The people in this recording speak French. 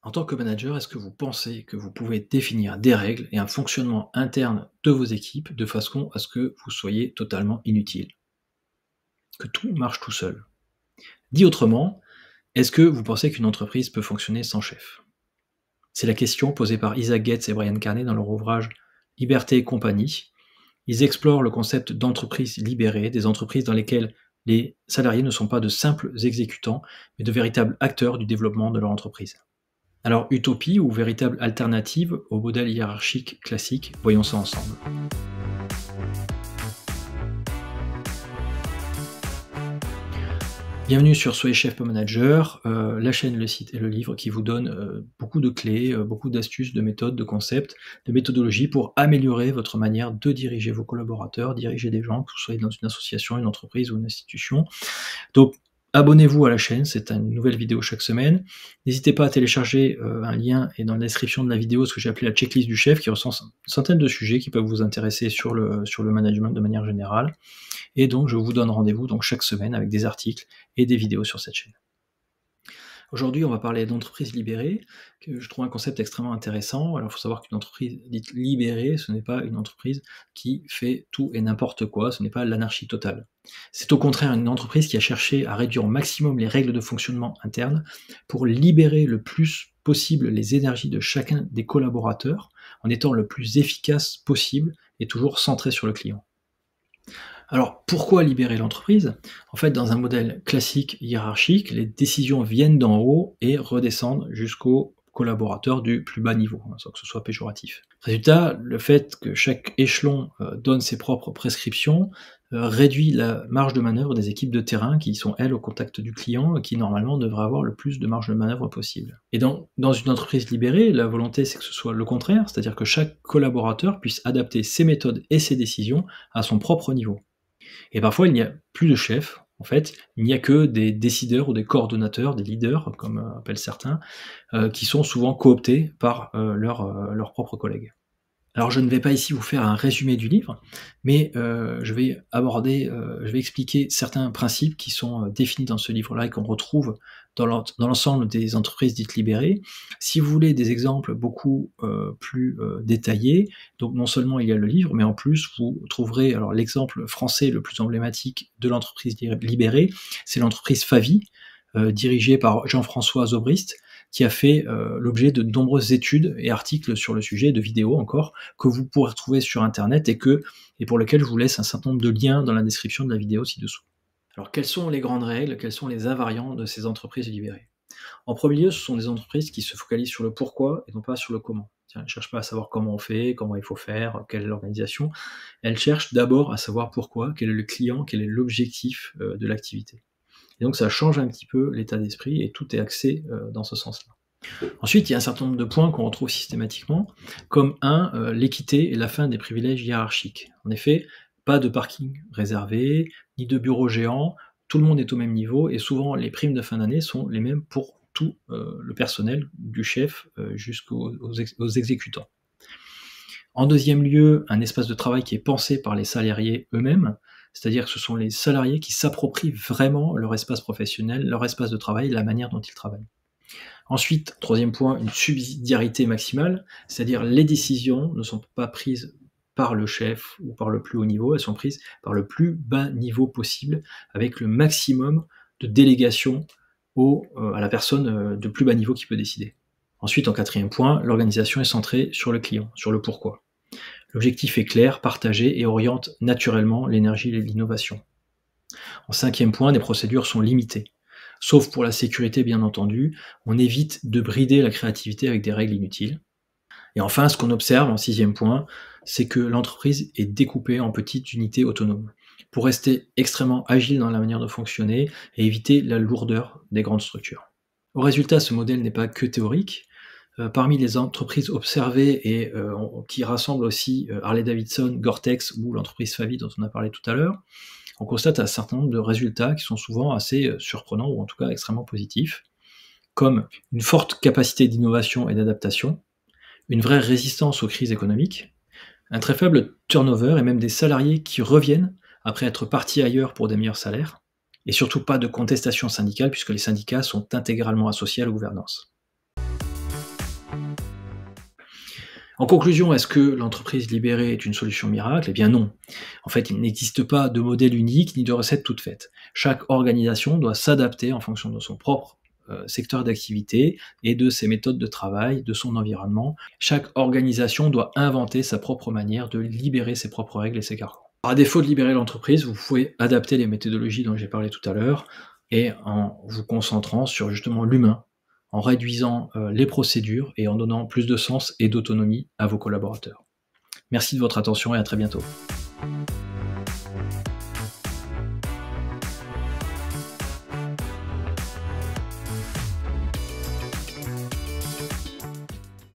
En tant que manager, est-ce que vous pensez que vous pouvez définir des règles et un fonctionnement interne de vos équipes de façon à ce que vous soyez totalement inutile? Que tout marche tout seul? Dit autrement, est-ce que vous pensez qu'une entreprise peut fonctionner sans chef? C'est la question posée par Isaac Getz et Brian Carney dans leur ouvrage Liberté et compagnie. Ils explorent le concept d'entreprise libérée, des entreprises dans lesquelles les salariés ne sont pas de simples exécutants, mais de véritables acteurs du développement de leur entreprise. Alors, utopie ou véritable alternative au modèle hiérarchique classique? Voyons ça ensemble. Bienvenue sur Soyez chef pas manager, la chaîne, le site et le livre qui vous donne beaucoup de clés, beaucoup d'astuces, de méthodes, de concepts, de méthodologies pour améliorer votre manière de diriger vos collaborateurs, diriger des gens, que vous soyez dans une association, une entreprise ou une institution. Donc, abonnez-vous à la chaîne, c'est une nouvelle vidéo chaque semaine. N'hésitez pas à télécharger un lien est dans la description de la vidéo, ce que j'ai appelé la checklist du chef, qui recense une centaine de sujets qui peuvent vous intéresser sur le management de manière générale. Et donc, je vous donne rendez-vous donc chaque semaine avec des articles et des vidéos sur cette chaîne. Aujourd'hui, on va parler d'entreprise libérée, que je trouve un concept extrêmement intéressant. Alors, il faut savoir qu'une entreprise dite libérée, ce n'est pas une entreprise qui fait tout et n'importe quoi, ce n'est pas l'anarchie totale. C'est au contraire une entreprise qui a cherché à réduire au maximum les règles de fonctionnement interne pour libérer le plus possible les énergies de chacun des collaborateurs en étant le plus efficace possible et toujours centré sur le client. Alors, pourquoi libérer l'entreprise? En fait, dans un modèle classique hiérarchique, les décisions viennent d'en haut et redescendent jusqu'aux collaborateurs du plus bas niveau, sans que ce soit péjoratif. Résultat, le fait que chaque échelon donne ses propres prescriptions réduit la marge de manœuvre des équipes de terrain qui sont, elles, au contact du client et qui, normalement, devraient avoir le plus de marge de manœuvre possible. Et dans une entreprise libérée, la volonté, c'est que ce soit le contraire, c'est-à-dire que chaque collaborateur puisse adapter ses méthodes et ses décisions à son propre niveau. Et parfois, il n'y a plus de chef, en fait, il n'y a que des décideurs ou des coordonnateurs, des leaders, comme appellent certains, qui sont souvent cooptés par leurs propres collègues. Alors je ne vais pas ici vous faire un résumé du livre, mais je vais expliquer certains principes qui sont définis dans ce livre-là et qu'on retrouve dans l'ensemble des entreprises dites libérées. Si vous voulez des exemples beaucoup plus détaillés, donc non seulement il y a le livre, mais en plus vous trouverez, alors l'exemple français le plus emblématique de l'entreprise libérée, c'est l'entreprise Favi, dirigée par Jean-François Zobrist, qui a fait l'objet de nombreuses études et articles sur le sujet, de vidéos encore, que vous pourrez retrouver sur internet et pour lesquels je vous laisse un certain nombre de liens dans la description de la vidéo ci-dessous. Alors quelles sont les grandes règles, quels sont les invariants de ces entreprises libérées? En premier lieu, ce sont des entreprises qui se focalisent sur le pourquoi et non pas sur le comment. Elles ne cherchent pas à savoir comment on fait, comment il faut faire, quelle est l'organisation. Elles cherchent d'abord à savoir pourquoi, quel est le client, quel est l'objectif de l'activité. Et donc ça change un petit peu l'état d'esprit et tout est axé dans ce sens-là. Ensuite, il y a un certain nombre de points qu'on retrouve systématiquement, comme l'équité et la fin des privilèges hiérarchiques. En effet, pas de parking réservé, ni de bureau géant, tout le monde est au même niveau, et souvent les primes de fin d'année sont les mêmes pour tout le personnel, du chef jusqu'aux exécutants. En deuxième lieu, un espace de travail qui est pensé par les salariés eux-mêmes, c'est-à-dire que ce sont les salariés qui s'approprient vraiment leur espace professionnel, leur espace de travail, la manière dont ils travaillent. Ensuite, troisième point, une subsidiarité maximale, c'est-à-dire les décisions ne sont pas prises par le chef ou par le plus haut niveau, elles sont prises par le plus bas niveau possible, avec le maximum de délégation à la personne de plus bas niveau qui peut décider. Ensuite, en quatrième point, l'organisation est centrée sur le client, sur le pourquoi. L'objectif est clair, partagé et oriente naturellement l'énergie et l'innovation. En cinquième point, les procédures sont limitées. Sauf pour la sécurité, bien entendu, on évite de brider la créativité avec des règles inutiles. Et enfin, ce qu'on observe en sixième point, c'est que l'entreprise est découpée en petites unités autonomes pour rester extrêmement agile dans la manière de fonctionner et éviter la lourdeur des grandes structures. Au résultat, ce modèle n'est pas que théorique. Parmi les entreprises observées et qui rassemblent aussi Harley-Davidson, Gore-Tex ou l'entreprise Favi dont on a parlé tout à l'heure, on constate un certain nombre de résultats qui sont souvent assez surprenants ou en tout cas extrêmement positifs, comme une forte capacité d'innovation et d'adaptation, une vraie résistance aux crises économiques, un très faible turnover et même des salariés qui reviennent après être partis ailleurs pour des meilleurs salaires, et surtout pas de contestation syndicale puisque les syndicats sont intégralement associés à la gouvernance. En conclusion, est-ce que l'entreprise libérée est une solution miracle? Eh bien non. En fait, il n'existe pas de modèle unique ni de recette toute faite. Chaque organisation doit s'adapter en fonction de son propre secteur d'activité et de ses méthodes de travail, de son environnement. Chaque organisation doit inventer sa propre manière de libérer ses propres règles et ses carcans. À défaut de libérer l'entreprise, vous pouvez adapter les méthodologies dont j'ai parlé tout à l'heure et en vous concentrant sur justement l'humain, en réduisant les procédures et en donnant plus de sens et d'autonomie à vos collaborateurs. Merci de votre attention et à très bientôt.